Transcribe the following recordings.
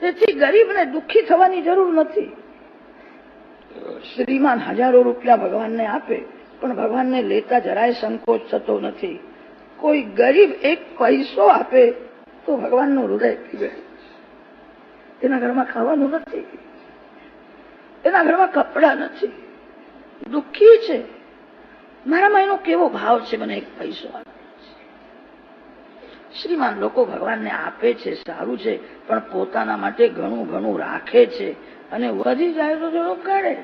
તેથી ગરીબને દુઃખી થવાની જરૂર નથી. શ્રીમાન હજારો રૂપિયા ભગવાનને આપે પણ ભગવાનને લેતા જરાય સંકોચ થતો નથી. કોઈ ગરીબ એક પૈસો આપે તો ભગવાનનું હૃદય પીવે. એના ઘરમાં ખાવાનું નથી, એના ઘરમાં કપડા નથી, દુઃખી છે. મારામાં એનો કેવો ભાવ છે, મને એક પૈસો આપે. શ્રીમાન લોકો ભગવાનને આપે છે, સારું છે, પણ પોતાના માટે ઘણું ઘણું રાખે છે અને વધી જાય તો થોડું કાઢે.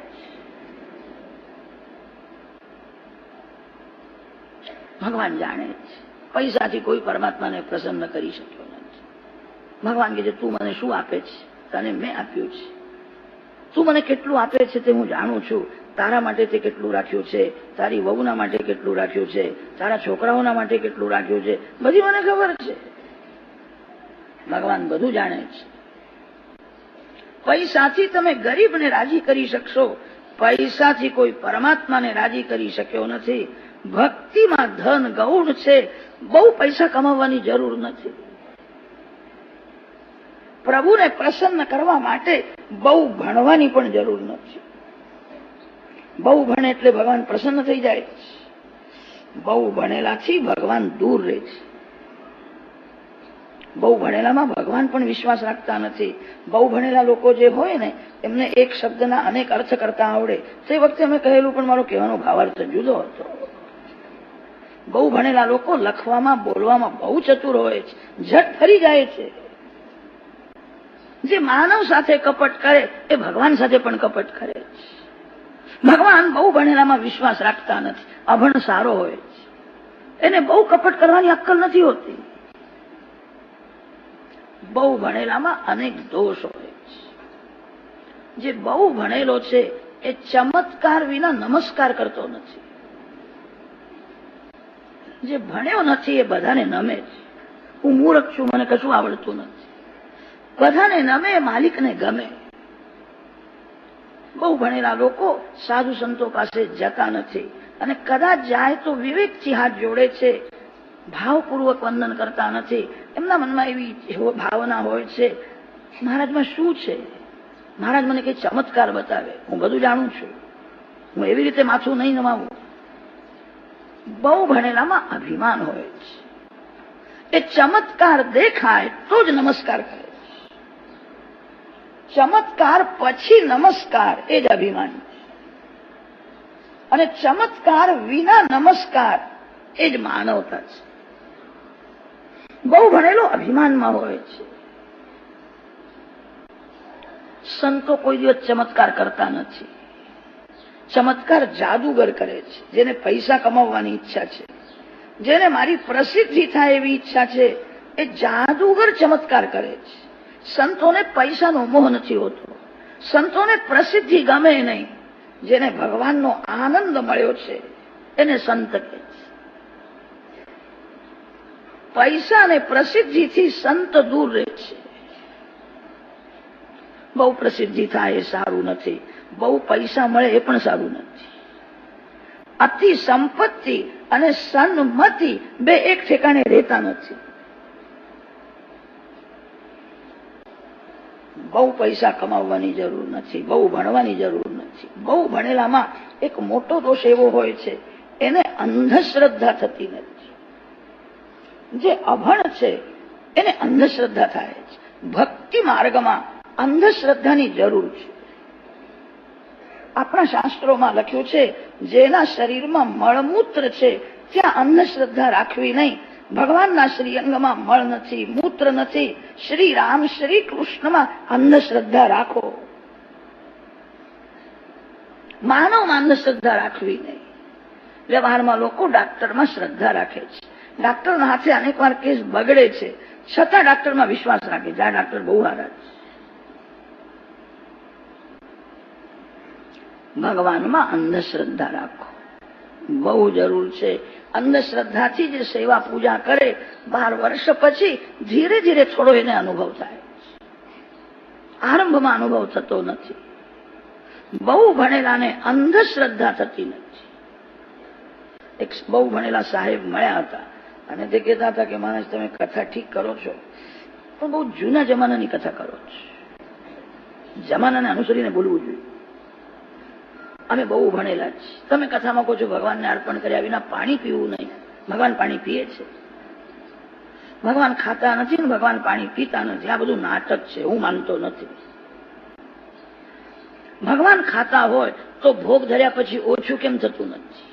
ભગવાન જાણે છે પૈસાથી કોઈ પરમાત્માને પ્રસન્ન કરી શક્યો નથી. ભગવાન કહે છે તું મને શું આપે છે? તને મેં આપ્યું છે. તું મને કેટલું આપે છે તે હું જાણું છું. તારા માટે તે કેટલું રાખ્યું છે, તારી વહુના માટે કેટલું રાખ્યું છે, તારા છોકરાઓના માટે કેટલું રાખ્યું છે, બધી મને ખબર છે. ભગવાન બધું જાણે છે. પૈસાથી તમે ગરીબને રાજી કરી શકશો, પૈસાથી કોઈ પરમાત્માને રાજી કરી શક્યો નથી. ભક્તિમાં ધન ગૌણ છે, બહુ પૈસા કમાવવાની જરૂર નથી. પ્રભુને પ્રસન્ન કરવા માટે બહુ ભણવાની પણ જરૂર નથી. બહુ ભણે એટલે ભગવાન પ્રસન્ન થઈ જાય છે. બહુ ભણેલાથી ભગવાન દૂર રહે છે. બહુ ભણેલામાં ભગવાન પણ વિશ્વાસ રાખતા નથી. બહુ ભણેલા લોકો જે હોય ને એમને એક શબ્દના અનેક અર્થ કરતા આવડે. તે વખતે અમે કહેલું પણ મારો કહેવાનો ભાવાર્થ જુદો હતો. બહુ ભણેલા લોકો લખવામાં બોલવામાં બહુ ચતુર હોય છે, ઝટ ફરી જાય છે. જે માનવ સાથે કપટ કરે એ ભગવાન સાથે પણ કપટ કરે છે. ભગવાન બહુ ભણેલામાં વિશ્વાસ રાખતા નથી. અભણ સારો હોય છે, એને બહુ કપટ કરવાની અક્કલ નથી હોતી. બહુ ભણેલામાં અનેક દોષ હોય છે. જે બહુ ભણેલો છે એ ચમત્કાર વિના નમસ્કાર કરતો નથી. જે ભણ્યો નથી એ બધાને નમે છે. હું મૂર્ખ છું, મને કશું આવડતું નથી. બધાને નમે, માલિકને ગમે. બહુ ભણેલા લોકો સાધુ સંતો પાસે જતા નથી અને કદાચ જાય તો વિવેકથી હાથ જોડે છે, ભાવપૂર્વક વંદન કરતા નથી. એમના મનમાં એવી ભાવના હોય છે મહારાજમાં શું છે, મહારાજ મને કઈ ચમત્કાર બતાવે, હું બધું જાણું છું, હું એવી રીતે માથું નહીં નમાવું. બહુ ભણેલામાં અભિમાન હોય છે. એ ચમત્કાર દેખાય તો જ નમસ્કાર કરે. ચમત્કાર પછી નમસ્કાર એ જ અભિમાન છે. અને ચમત્કાર વિના નમસ્કાર એ જ માનવતા છે. બહુ ભણેલો અભિમાનમાં હોય છે. સંતો કોઈ દિવસ ચમત્કાર કરતા નથી. ચમત્કાર જાદુગર કરે છે, જેને પૈસા કમાવવાની ઈચ્છા છે, જેને મારી પ્રસિદ્ધિ થાય એવી ઈચ્છા છે, એ જાદુગર ચમત્કાર કરે છે. સંતોને પૈસાનો મોહ નથી હોતો. સંતોને પ્રસિદ્ધિ ગમે નહીં. જેને ભગવાનનો આનંદ મળ્યો છે એને સંત કહે છે. પૈસા અને પ્રસિદ્ધિથી સંત દૂર રહે છે. બહુ પ્રસિદ્ધિ થાય એ સારું નથી, બહુ પૈસા મળે એ પણ સારું નથી. અતિ સંપત્તિ અને સન્મતિ બે એક ઠેકાણે રહેતા નથી. બહુ પૈસા કમાવવાની જરૂર નથી, બહુ ભણવાની જરૂર નથી. બહુ ભણેલામાં એક મોટો દોષ એવો હોય છે, એને અંધશ્રદ્ધા થતી નથી. જે અભણ છે એને અંધશ્રદ્ધા થાય છે. ભક્તિ માર્ગમાં અંધશ્રદ્ધાની જરૂર છે. આપણા શાસ્ત્રોમાં લખ્યું છે જેના શરીરમાં મળમૂત્ર છે ત્યાં અંધશ્રદ્ધા રાખવી નહીં. ભગવાનના શ્રીઅંગમાં મળ નથી, મૂત્ર નથી. શ્રી રામ શ્રી કૃષ્ણમાં અંધશ્રદ્ધા રાખો. માનવમાં અંધશ્રદ્ધા રાખવી નહીં. વ્યવહારમાં લોકો ડાક્ટરમાં શ્રદ્ધા રાખે છે. ડાક્ટરના હાથે અનેક વાર કેસ બગડે છે, છતાં ડાક્ટરમાં વિશ્વાસ રાખે છે, આ ડાક્ટર બહુ સારા છે. ભગવાનમાં અંધશ્રદ્ધા રાખો, બહુ જરૂર છે. અંધશ્રદ્ધાથી જે સેવા પૂજા કરે 12 વર્ષ પછી ધીરે ધીરે થોડો એને અનુભવ થાય. આરંભમાં અનુભવ થતો નથી. બહુ ભણેલાને અંધશ્રદ્ધા થતી નથી. એક બહુ ભણેલા સાહેબ મળ્યા હતા અને તે કહેતા હતા કે માણસ તમે કથા ઠીક કરો છો પણ બહુ જૂના જમાનાની કથા કરો છો. જમાનાને અનુસરીને બોલવું જોઈએ. અમે બહુ ભણેલા છીએ. તમે કથામાં કહો છો ભગવાનને અર્પણ કર્યા વિના પાણી પીવું નહીં. ભગવાન પાણી પીએ છે. ભગવાન ખાતા નથી ને ભગવાન પાણી પીતા નથી. આ બધું નાટક છે, હું માનતો નથી. ભગવાન ખાતા હોય તો ભોગ ધર્યા પછી ઓછું કેમ થતું નથી?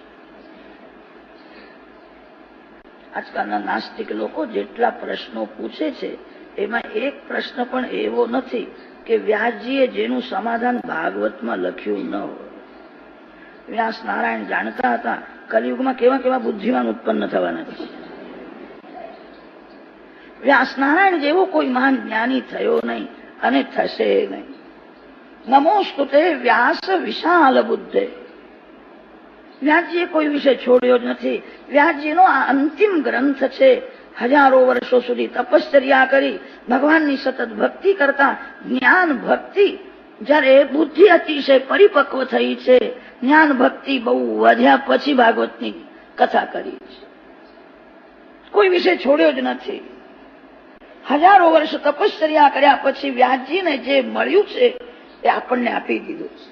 આજકાલના નાસ્તિક લોકો જેટલા પ્રશ્નો પૂછે છે એમાં એક પ્રશ્ન પણ એવો નથી કે વ્યાસજીએ જેનું સમાધાન ભાગવતમાં લખ્યું ન હોય. વ્યાસ નારાયણ જાણતા હતા કલિયુગમાં કેવા કેવા બુદ્ધિમાન ઉત્પન્ન થવાના છે. વ્યાસ નારાયણ જેવો કોઈ મહાન જ્ઞાની થયો નહીં અને થશે નહીં. નમોસ્તુતે વ્યાસ વિશાલ બુદ્ધે. વ્યાસજીએ કોઈ વિષય છોડ્યો જ નથી. વ્યાસજીનો આ અંતિમ ગ્રંથ છે. હજારો વર્ષો સુધી તપશ્ચર્યા કરી ભગવાનની સતત ભક્તિ કરતા જ્ઞાન ભક્તિ જયારે બુદ્ધિ અતિશય પરિપક્વ થઈ છે, જ્ઞાન ભક્તિ બહુ વધ્યા પછી ભાગવતની કથા કરી છે. કોઈ વિષય છોડ્યો જ નથી. હજારો વર્ષ તપશ્ચર્યા કર્યા પછી વ્યાસજીને જે મળ્યું છે એ આપણને આપી દીધું છે.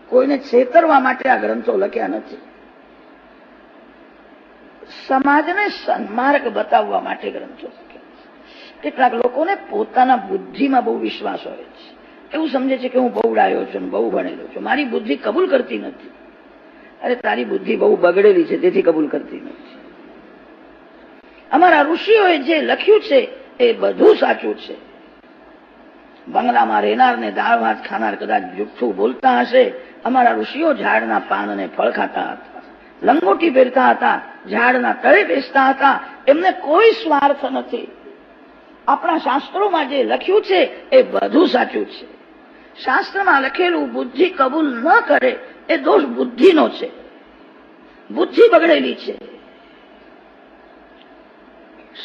કોઈને છેતરવા માટે આ ગ્રંથો લખ્યા નથી. સમાજને સન્માર્ગ બતાવવા માટે ગ્રંથો લખ્યા. કેટલાક લોકોને પોતાના બુદ્ધિમાં બહુ વિશ્વાસ હોય છે. એવું સમજે છે કે હું બહુ ડાયો છું, બહુ ભણેલો છું, મારી બુદ્ધિ કબૂલ કરતી નથી. અરે તારી બુદ્ધિ બહુ બગડેલી છે તેથી કબૂલ કરતી નથી. અમારા ઋષિઓએ જે લખ્યું છે એ બધું સાચું છે. બંગલામાં રહેનાર ને દાળ ભાત ખાનાર કદાચ જુઠ્ઠું બોલતા હશે. અમારા ઋષિઓ ઝાડના પાન અને ફળ ખાતા હતા, લંગોટી પહેરતા હતા, ઝાડના તળે બેસતા હતા. એમને કોઈ સ્વાર્થ નથી. આપણા શાસ્ત્રોમાં જે લખ્યું છે એ બધું સાચું છે. શાસ્ત્રમાં લખેલું બુદ્ધિ કબૂલ ન કરે એ દોષ બુદ્ધિનો છે. બુદ્ધિ બગડેલી છે.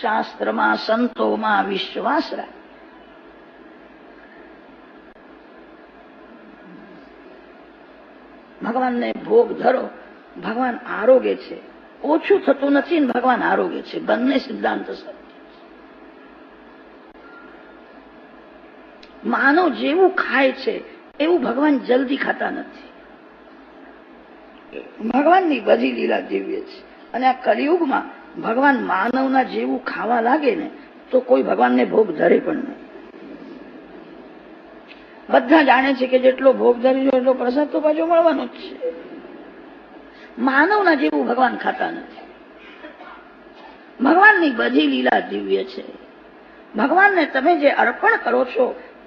શાસ્ત્રમાં સંતોમાં વિશ્વાસ રાખ. ભગવાનને ભોગ ધરો. ભગવાન આરોગ્ય છે. ઓછું થતું નથી ને ભગવાન આરોગ્ય છે. બંને સિદ્ધાંત સત્ય. માનવ જેવું ખાય છે એવું ભગવાન જલ્દી ખાતા નથી. ભગવાનની બધી લીલા દિવ્ય છે. અને આ કલિયુગમાં ભગવાન માનવના જેવું ખાવા લાગે ને તો કોઈ ભગવાનને ભોગ ધરે પણ નહીં. બધા જાણે છે કે જેટલો ભોગ ધરીજો એટલો પ્રસાદ તો પાછો મળવાનો જ છે. માનવના જેવું ભગવાન ખાતા નથી. ભગવાનની બધી લીલા દિવ્ય છે. ભગવાનને તમે જે અર્પણ કરો છો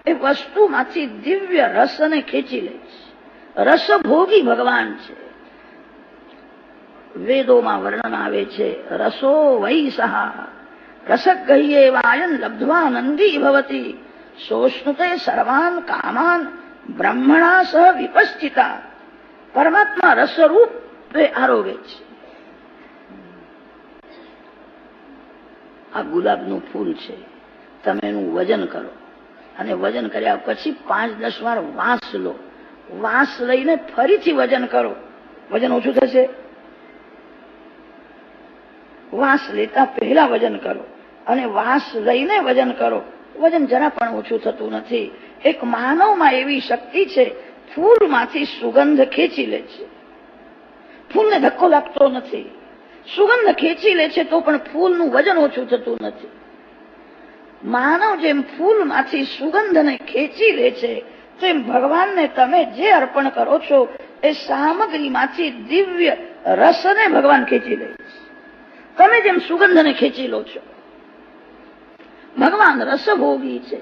એ વસ્તુમાંથી દિવ્ય રસને ખેંચી લે છે. રસભોગી ભગવાન છે. વેદોમાં વર્ણન આવે છે રસો વૈ સહા રસગહ્યે વાયન લબ્ધ્વા નંદી ભવતી સોષ્ણુતે સર્વાન કામાન બ્રહ્મણા સહ વિપસ્થિતા. પરમાત્મા રસરૂપ આરોગે છે. આ ગુલાબનું ફૂલ છે. તમે એનું વજન કરો અને વજન કર્યા પછી 5-10 વાર વાસ લો. વાસ લઈને ફરીથી વજન કરો. વજન ઓછું થશે? વાસ લેતા પહેલા વજન કરો અને વાસ લઈને વજન કરો. વજન જરા પણ ઓછું થતું નથી. એક માનવમાં એવી શક્તિ છે, ફૂલમાંથી સુગંધ ખેંચી લે છે. ફૂલને ધક્કો લાગતો નથી. સુગંધ ખેંચી લે છે તો પણ ફૂલનું વજન ઓછું થતું નથી. માનવ જેમ ફૂલમાંથી સુગંધને ખેંચી લે છે તેમ ભગવાનને તમે જે અર્પણ કરો છો એ સામગ્રીમાંથી દિવ્ય રસને ભગવાન ખેંચી લે છે. તમે જેમ સુગંધને ખેંચી લો છો. ભગવાન રસભોગી છે.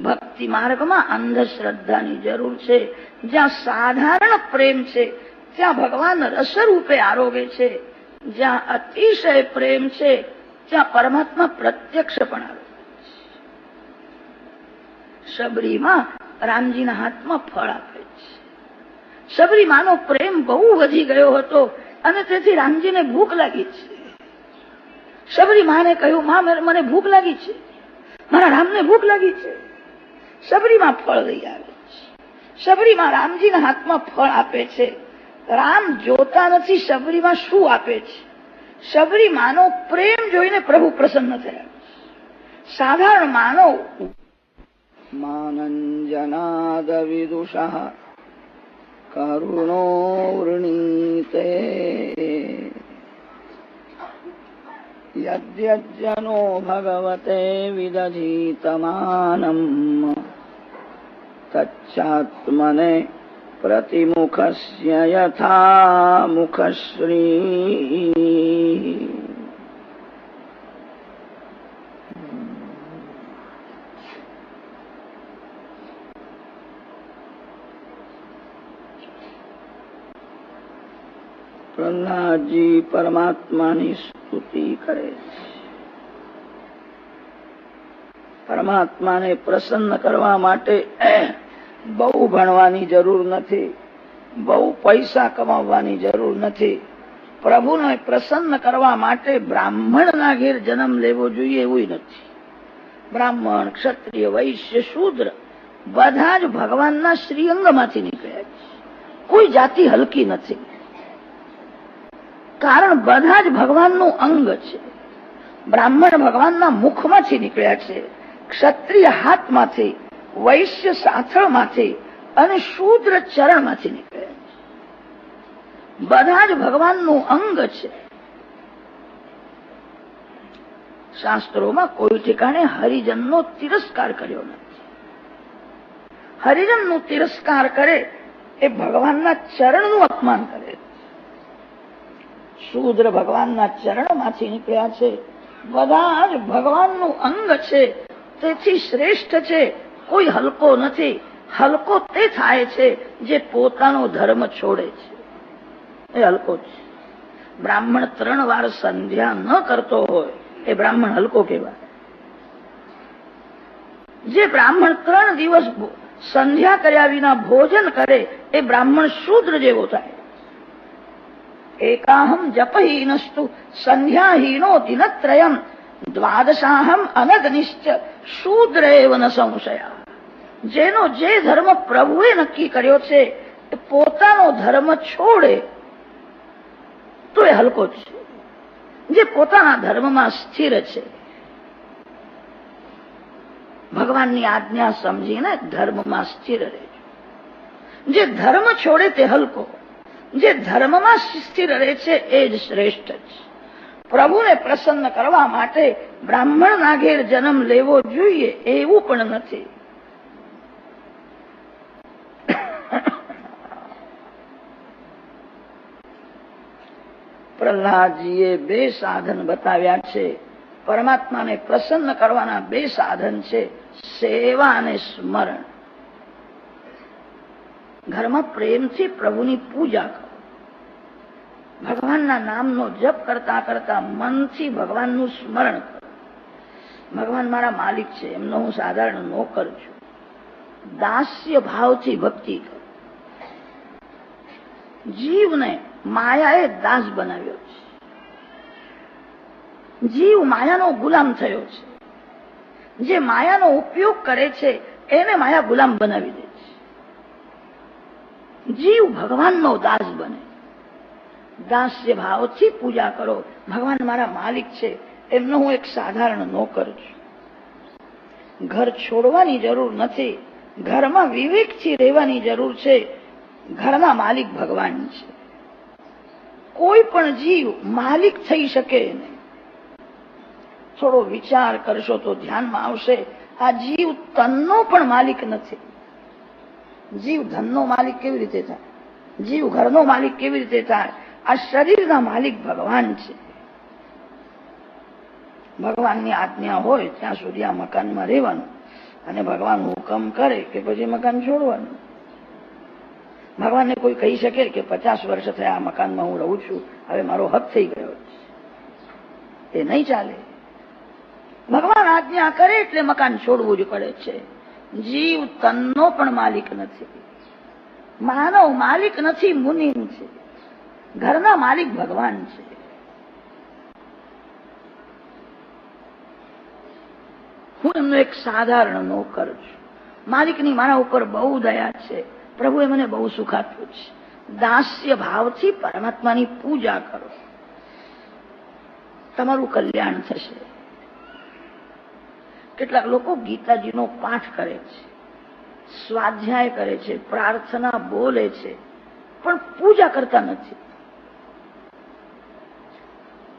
ભક્તિ માર્ગમાં અંધશ્રદ્ધાની જરૂર છે. જ્યાં સાધારણ પ્રેમ છે ત્યાં ભગવાન રસરૂપે આરોગે છે. જ્યાં અતિશય પ્રેમ છે ત્યાં પરમાત્મા પ્રત્યક્ષ પણ આરોગે છે. શબરીમાં રામજીના હાથમાં ફળ આપે છે. શબરીમાનો પ્રેમ બહુ વધી ગયો હતો અને તેથી રામજીને ભૂખ લાગી છે. શબરીમાને કહ્યું, માં મને ભૂખ લાગી છે, મારા રામને ભૂખ લાગી છે. શબરીમાં ફળ લઈ આવે છે. શબરીમાં રામજીના હાથમાં ફળ આપે છે. રામ જોતા નથી શબરીમાં શું આપે છે. શબરીમાનો પ્રેમ જોઈને પ્રભુ પ્રસન્ન થયા. સાધારણ માનવ માનંજનાદ વિદુષઃ કરુણો વૃણીતે યદ્યજ્જનો ભગવતે વિદધીતમાનમ તચ્ચાત્મને પ્રતિમુખસ્ય યથા મુખશ્રી. પ્રહલાદજી પરમાત્માની સ્તુતિ કરે છે. પરમાત્માને પ્રસન્ન કરવા માટે બહુ ભણવાની જરૂર નથી, બહુ પૈસા કમાવવાની જરૂર નથી. પ્રભુને પ્રસન્ન કરવા માટે બ્રાહ્મણના ઘેર જન્મ લેવો જોઈએ એવું નથી. બ્રાહ્મણ, ક્ષત્રિય, વૈશ્ય, શૂદ્ર બધા જ ભગવાનના શ્રીઅંગમાંથી નીકળ્યા છે. કોઈ જાતિ હલકી નથી, કારણ બધા જ ભગવાનનું અંગ છે. બ્રાહ્મણ ભગવાનના મુખમાંથી નીકળ્યા છે, ક્ષત્રિય હાથમાંથી, વૈશ્ય સાથળમાંથી અને શૂદ્ર ચરણમાંથી નીકળ્યા છે. બધા જ ભગવાનનું અંગ છે. શાસ્ત્રોમાં કોઈ ઠેકાણે હરિજનનો તિરસ્કાર કર્યો નથી. હરિજનનો તિરસ્કાર કરે એ ભગવાનના ચરણનું અપમાન કરે. શૂદ્ર ભગવાનના ચરણમાંથી નીકળ્યા છે. બધા જ ભગવાનનું અંગ છે, તેથી શ્રેષ્ઠ છે. કોઈ હલકો નથી. હલકો તે થાય છે જે પોતાનો ધર્મ છોડે છે, એ હલકો છે. બ્રાહ્મણ 3 વાર સંધ્યા ન કરતો હોય એ બ્રાહ્મણ હલકો કહેવાય. જે બ્રાહ્મણ 3 દિવસ સંધ્યા કર્યા વિના ભોજન કરે એ બ્રાહ્મણ શૂદ્ર જેવો થાય. એકાહમ જપહીનસ્તુ સંધ્યાહીનો દિનત્રયમ દ્વાદશાહમ અનગ્નિશ્ચ શૂદ્ર એવ ન સંશય. જેનો જે ધર્મ પ્રભુએ નક્કી કર્યો છે એ પોતાનો ધર્મ છોડે તો એ હલકો છે. જે પોતાના ધર્મમાં સ્થિર છે, ભગવાનની આજ્ઞા સમજીને ધર્મમાં સ્થિર રહે. જે ધર્મ છોડે તે હલકો, જે ધર્મમાં સ્થિર રહે છે એ જ શ્રેષ્ઠ છે. પ્રભુને પ્રસન્ન કરવા માટે બ્રાહ્મણના ઘેર જન્મ લેવો જોઈએ એવું પણ નથી. પ્રહલાદજીએ 2 સાધન બતાવ્યા છે. પરમાત્માને પ્રસન્ન કરવાના 2 સાધન છે, સેવા અને સ્મરણ. ઘરમાં પ્રેમથી પ્રભુની પૂજા કરો. ભગવાનના નામનો જપ કરતા કરતા મનથી ભગવાનનું સ્મરણ કરો. ભગવાન મારા માલિક છે, એમનો હું સાધારણ નોકર છું. દાસ્ય ભાવથી ભક્તિ કરો. જીવને માયાએ દાસ બનાવ્યો છે. જીવ માયાનો ગુલામ થયો છે. જે માયાનો ઉપયોગ કરે છે એને માયા ગુલામ બનાવી દે છે. જીવ ભગવાનનો દાસ બને. દાસ્ય ભાવથી પૂજા કરો. ભગવાન મારા માલિક છે, એમનો હું એક સાધારણ નોકર છું. ઘર છોડવાની જરૂર નથી. ઘરમાં વિવેકથી રહેવાની જરૂર છે. ઘરના માલિક ભગવાન છે. કોઈ પણ જીવ માલિક થઈ શકે નહીં. થોડો વિચાર કરશો તો ધ્યાનમાં આવશે, આ જીવ તનનો પણ માલિક નથી. જીવ ધનનો માલિક કેવી રીતે થાય? જીવ ઘરનો માલિક કેવી રીતે થાય? આ શરીરના માલિક ભગવાન છે. ભગવાનની આજ્ઞા હોય ત્યાં સુધી આ મકાનમાં રહેવાનું, અને ભગવાન હુકમ કરે કે પછી મકાન છોડવાનું. ભગવાનને કોઈ કહી શકે કે 50 વર્ષ થયા આ મકાનમાં હું રહું છું, હવે મારો હક થઈ ગયો છે? એ નહીં ચાલે. ભગવાન આજ્ઞા કરે એટલે મકાન છોડવું જ પડે છે. જીવ તનનો પણ માલિક નથી. માનવ માલિક નથી, મુનિમ છે. ઘરના માલિક ભગવાન છે. હું એમનો એક સાધારણ નોકર છું. માલિકની મારા ઉપર બહુ દયા છે. પ્રભુએ મને બહુ સુખ આપ્યું છે. દાસ્ય ભાવથી પરમાત્માની પૂજા કરો, તમારું કલ્યાણ થશે. કેટલાક લોકો ગીતાજીનો પાઠ કરે છે, સ્વાધ્યાય કરે છે, પ્રાર્થના બોલે છે, પણ પૂજા કરતા નથી.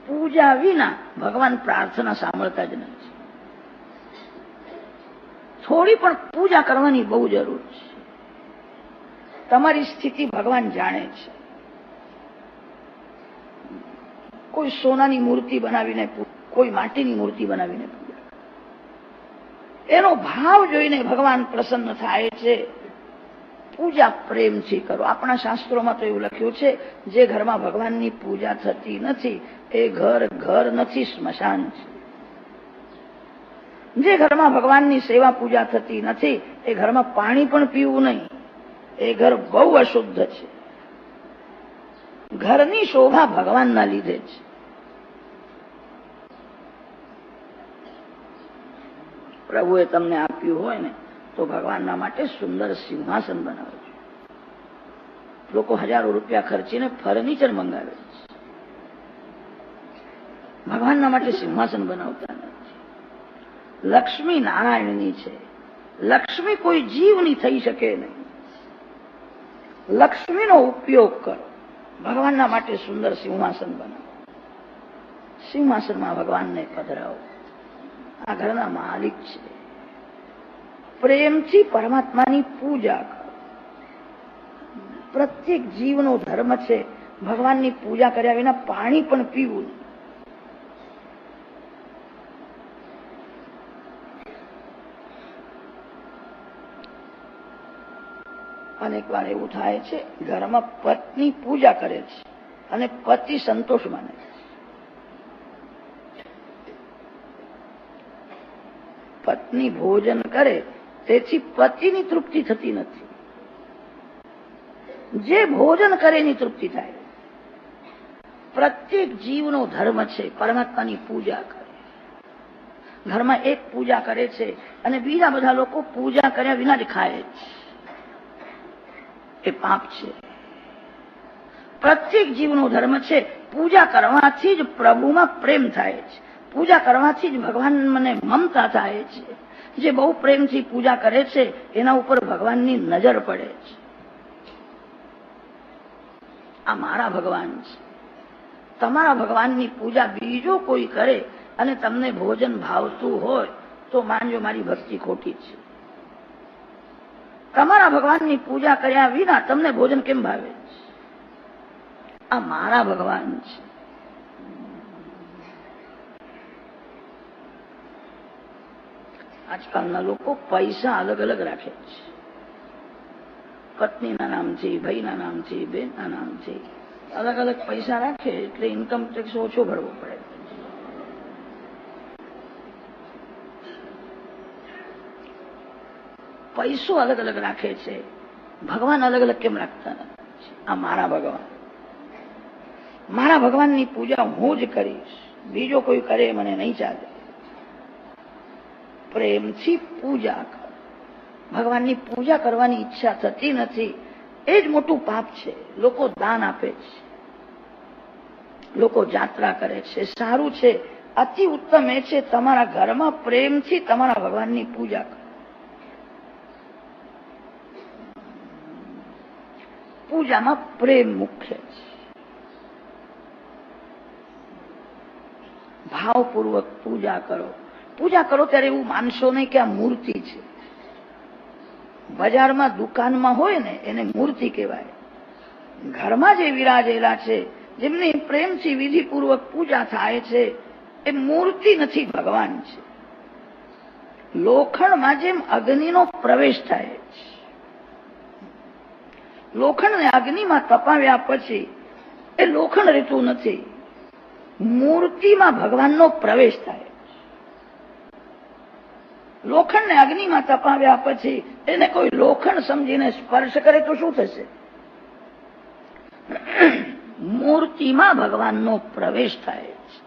પૂજા વિના ભગવાન પ્રાર્થના સાંભળતા જ નથી. થોડી પણ પૂજા કરવાની બહુ જરૂર છે. તમારી સ્થિતિ ભગવાન જાણે છે. કોઈ સોનાની મૂર્તિ બનાવીને, કોઈ માટીની મૂર્તિ બનાવીને પૂજા, એનો ભાવ જોઈને ભગવાન પ્રસન્ન થાય છે. પૂજા પ્રેમથી કરો. આપણા શાસ્ત્રોમાં તો એવું લખ્યું છે, જે ઘરમાં ભગવાનની પૂજા થતી નથી એ ઘર ઘર નથી, સ્મશાન છે. જે ઘરમાં ભગવાનની સેવા પૂજા થતી નથી એ ઘરમાં પાણી પણ પીવું નહીં, એ ઘર બહુ અશુદ્ધ છે. ઘરની શોભા ભગવાનના લીધે છે. પ્રભુએ તમને આપ્યું હોય ને તો ભગવાનના માટે સુંદર સિંહાસન બનાવો. લોકો હજારો રૂપિયા ખર્ચીને ફર્નિચર મંગાવે છે, ભગવાનના માટે સિંહાસન બનાવતા નથી. લક્ષ્મી નારાયણની છે. લક્ષ્મી કોઈ જીવની થઈ શકે નહીં. લક્ષ્મીનો ઉપયોગ કરો. ભગવાનના માટે સુંદર સિંહાસન બનાવો. સિંહાસનમાં ભગવાનને પધરાવો. આ ઘરના માલિક છે. પ્રેમથી પરમાત્માની પૂજા કરો. પ્રત્યેક જીવનો ધર્મ છે ભગવાનની પૂજા કર્યા વિના પાણી પણ પીવું. અનેક વાર એવું થાય છે, ઘરમાં પત્ની પૂજા કરે છે અને પતિ સંતોષ માને છે. પત્ની ભોજન કરે તેથી પતિની તૃપ્તિ થતી નથી. જે ભોજન કરે એની તૃપ્તિ થાય. પ્રત્યેક જીવનો ધર્મ છે પરમાત્માની પૂજા કરે. ઘરમાં એક પૂજા કરે છે અને બીજા બધા લોકો પૂજા કર્યા વિના જ ખાય છે, એ પાપ છે. પ્રત્યેક જીવનો ધર્મ છે પૂજા કરવાથી જ પ્રભુમાં પ્રેમ થાય છે. પૂજા કરવાથી જ ભગવાન મને મમતા થાય છે. જે બહુ પ્રેમથી પૂજા કરે છે એના ઉપર ભગવાનની નજર પડે છે. આ મારા ભગવાન છે. તમારા ભગવાનની પૂજા બીજો કોઈ કરે અને તમને ભોજન ભાવતું હોય તો માનજો મારી ભક્તિ ખોટી છે. તમારા ભગવાનની પૂજા કર્યા વિના તમને ભોજન કેમ ભાવે છે? આ મારા ભગવાન છે. આજકાલના લોકો પૈસા અલગ અલગ રાખે છે. પત્નીના નામથી, ભાઈના નામથી, બેનના નામથી અલગ અલગ પૈસા રાખે એટલે ઇન્કમ ટેક્સ ઓછો ભરવો પડે. પૈસો અલગ અલગ રાખે છે, ભગવાન અલગ અલગ કેમ રાખતા નથી? આ મારા ભગવાન. મારા ભગવાનની પૂજા હું જ કરીશ, બીજો કોઈ કરે મને નહીં ચાલે. પ્રેમથી પૂજા કરો. ભગવાનની પૂજા કરવાની ઈચ્છા થતી નથી એ જ મોટું પાપ છે. લોકો દાન આપે છે, લોકો યાત્રા કરે છે, સારું છે. અતિ ઉત્તમ એ છે તમારા ઘરમાં પ્રેમથી તમારા ભગવાનની પૂજા કરો. પૂજામાં પ્રેમ મુખ્ય છે. ભાવપૂર્વક પૂજા કરો. પૂજા કરો ત્યારે એવું માનશો નહીં કે આ મૂર્તિ છે. બજારમાં દુકાનમાં હોય ને એને મૂર્તિ કહેવાય. ઘરમાં જે વિરાજેલા છે, જેમની પ્રેમથી વિધિપૂર્વક પૂજા થાય છે, એ મૂર્તિ નથી, ભગવાન છે. લોખંડમાં જેમ અગ્નિનો પ્રવેશ થાય છે, લોખંડને અગ્નિમાં તપાવ્યા પછી એ લોખંડ રહેતું નથી, મૂર્તિમાં ભગવાનનો પ્રવેશ થાય. લોખંડને અગ્નિમાં તપાવ્યા પછી એને કોઈ લોખંડ સમજીને સ્પર્શ કરે તો શું થશે? મૂર્તિમાં ભગવાનનો પ્રવેશ થાય છે.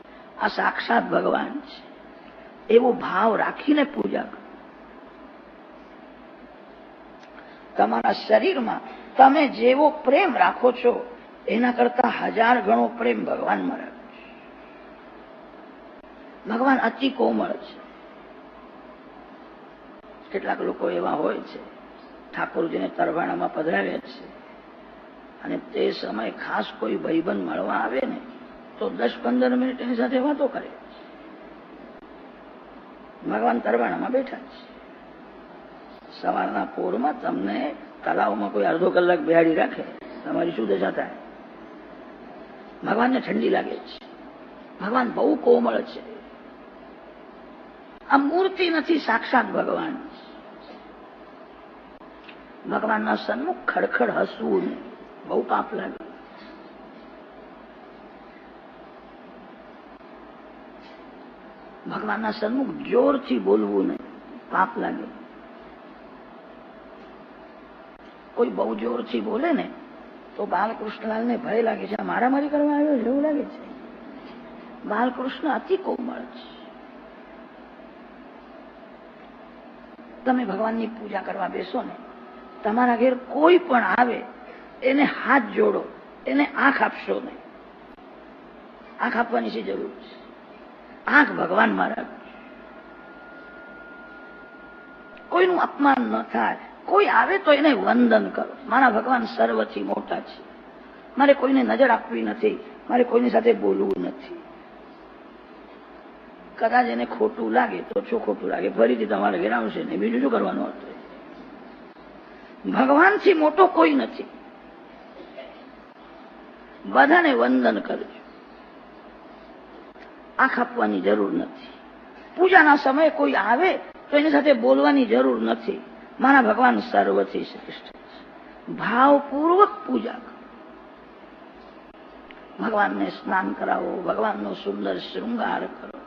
આ સાક્ષાત ભગવાન છે. એવો ભાવ રાખીને પૂજા કરો. તમારા શરીરમાં તમે જેવો પ્રેમ રાખો છો એના કરતા 1000 ગણો પ્રેમ ભગવાનમાં રાખો. ભગવાન અતિ કોમળ છે. કેટલાક લોકો એવા હોય છે, ઠાકોરજીને તરવાણામાં પધરાવ્યા છે, અને તે સમય ખાસ કોઈ ભાઈબંધ મળવા આવે ને તો 10-15 મિનિટ એની સાથે વાતો કરે. ભગવાન તરવાણામાં બેઠા છે. સવારના પોરમાં તમને તલાવમાં કોઈ અડધો કલાક બેહાડી રાખે, તમારી શું દશા થાય? ભગવાનને ઠંડી લાગે છે. ભગવાન બહુ કોમળ છે. આ મૂર્તિ નથી, સાક્ષાત ભગવાન. ભગવાનના સન્મુખ ખડખડ હસવું નહીં, બહુ પાપ લાગે. ભગવાનના સન્મુખ જોરથી બોલવું નહીં, પાપ લાગે. કોઈ બહુ જોરથી બોલે ને તો બાલકૃષ્ણલાલને ભય લાગે છે, મારામારી કરવા આવ્યો છે એવું લાગે છે. બાલકૃષ્ણ અતિ કોમળ છે. તમે ભગવાનની પૂજા કરવા બેસો ને, તમારા ઘેર કોઈ પણ આવે એને હાથ જોડો, એને આંખ આપશો નહીં. આંખ આપવાની શી જરૂર છે? આંખ ભગવાન મારા. કોઈનું અપમાન ન થાય. કોઈ આવે તો એને વંદન કરો. મારા ભગવાન સર્વથી મોટા છે. મારે કોઈને નજર આપવી નથી, મારે કોઈની સાથે બોલવું નથી. કદાચ એને ખોટું લાગે તો શું ખોટું લાગે, ફરીથી તમારે ઘેર આવશે ને, બીજું શું કરવાનું હતું? ભગવાનથી મોટો કોઈ નથી. બધાને વંદન કરજો. આંખ આપવાની જરૂર નથી. પૂજાના સમયે કોઈ આવે તો એની સાથે બોલવાની જરૂર નથી. મારા ભગવાન સર્વથી શ્રેષ્ઠ છે. ભાવપૂર્વક પૂજા કરો. ભગવાનને સ્નાન કરાવો, ભગવાનનો સુંદર શૃંગાર કરો,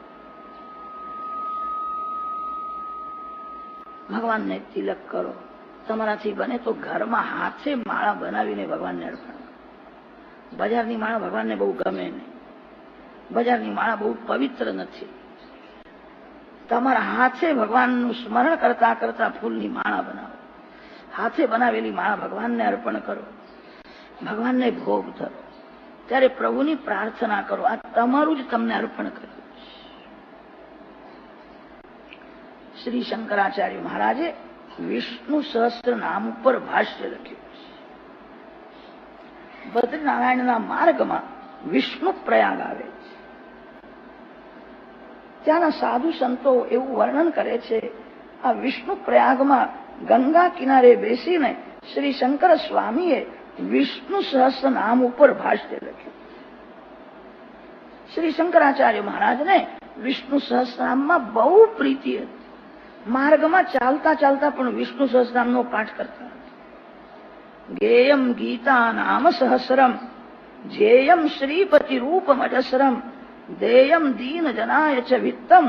ભગવાનને તિલક કરો. તમારાથી બને તો ઘરમાં હાથે માળા બનાવીને ભગવાનને અર્પણ કરો. બજારની માળા ભગવાનને બહુ ગમે નહીં. બજારની માળા બહુ પવિત્ર નથી. તમારા હાથે ભગવાનનું સ્મરણ કરતા કરતા ફૂલની માળા બનાવો. હાથે બનાવેલી માળા ભગવાનને અર્પણ કરો. ભગવાનને ભોગ ધરો. ત્યારે પ્રભુની પ્રાર્થના કરો. આ તમારું જ તમને અર્પણ કર્યું. શ્રી શંકરાચાર્ય મહારાજે વિષ્ણુ સહસ્ત્ર નામ ઉપર ભાષ્ય લખ્યું છે. બદ્રીનારાયણના માર્ગમાં વિષ્ણુ પ્રયાગ આવે છે. ત્યાંના સાધુ સંતો એવું વર્ણન કરે છે, આ વિષ્ણુ પ્રયાગમાં ગંગા કિનારે બેસીને શ્રી શંકર સ્વામીએ વિષ્ણુ સહસ્ત્ર નામ ઉપર ભાષ્ય લખ્યું. શ્રી શંકરાચાર્ય મહારાજને વિષ્ણુ સહસ્રનામમાં બહુ પ્રીતિ હતી. માર્ગમાં ચાલતા ચાલતા પણ વિષ્ણુ સહસ્રનામનો પાઠ કરતા. ગેયમ ગીતા નામ સહસ્રમ, જેયમ શ્રીપતિ રૂપમ અજસ્રમ, દેયમ દીન જનાય ચ વિત્તમ,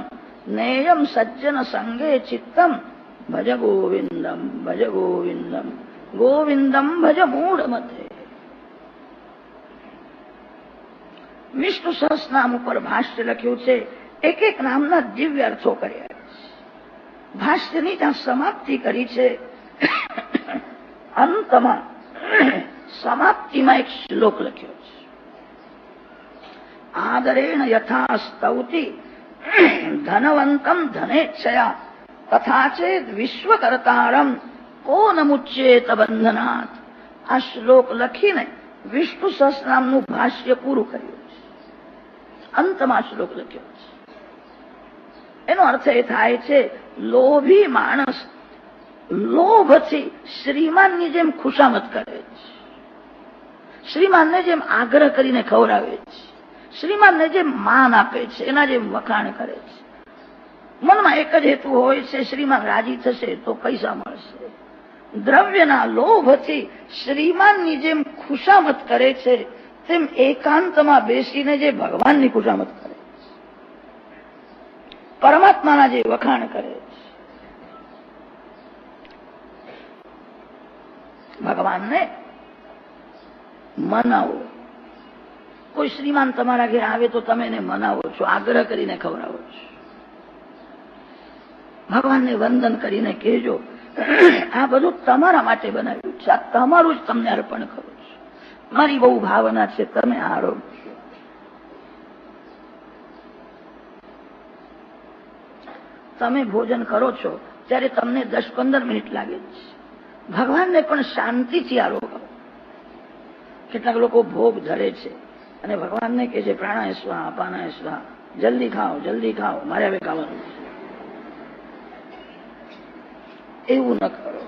નેયમ સજ્જન સંગે ચિત્તમ, ભજ ગોવિંદમ ભજ ગોવિંદમ, ગોવિંદમ ભજ મૂઢમતે. વિષ્ણુ સહસ્રનામ ઉપર ભાષ્ય લખ્યું છે. એક એક નામના દિવ્ય અર્થો કર્યા. ભાષ્યની ત્યાં સમાપ્તિ કરી છે. અંતમાં સમાપ્તિમાં એક શ્લોક લખ્યો છે. આદરેણ યથા સ્તૌતિ ધનવંતમ ધનેચ્છયા, તથા ચેદ વિશ્વકર્તારમ કો ન મુચ્યેત બંધનાત. આ શ્લોક લખીને વિષ્ણુ સહસ્રનામનું ભાષ્ય પૂરું કર્યું છે. અંતમાં શ્લોક લખ્યો છે. એનો અર્થ એ થાય છે, લોભી માણસ લોભથી શ્રીમાનની જેમ ખુશામત કરે છે, શ્રીમાનને જેમ આગ્રહ કરીને ખવડાવે છે, શ્રીમાનને જેમ માન આપે છે, એના જેમ વખાણ કરે છે. મનમાં એક જ હેતુ હોય છે, શ્રીમાન રાજી થશે તો પૈસા મળશે. દ્રવ્યના લોભથી શ્રીમાનની જેમ ખુશામત કરે છે, તેમ એકાંતમાં બેસીને જે ભગવાનની ખુશામત કરે, પરમાત્માના જે વખાણ કરે છે. ભગવાનને મનાવો. કોઈ શ્રીમાન તમારા ઘેર આવે તો તમે એને મનાવો છો, આગ્રહ કરીને ખવડાવો છો. ભગવાનને વંદન કરીને કહેજો, આ બધું તમારા માટે બનાવ્યું છે, આ તમારું જ તમને અર્પણ કરું છું. મારી બહુ ભાવના છે, તમે આરોગ્ય. તમે ભોજન કરો છો ત્યારે તમને 10-15 મિનિટ લાગે છે. ભગવાનને પણ શાંતિથી આરોગો. કેટલાક લોકો ભોગ ધરે છે અને ભગવાનને કહે છે પ્રાણાય સ્વાહા અપાનાય સ્વાહા, જલ્દી ખાઓ જલ્દી ખાઓ, મારે હવે ખાવાનું છે. એવું ન કરો.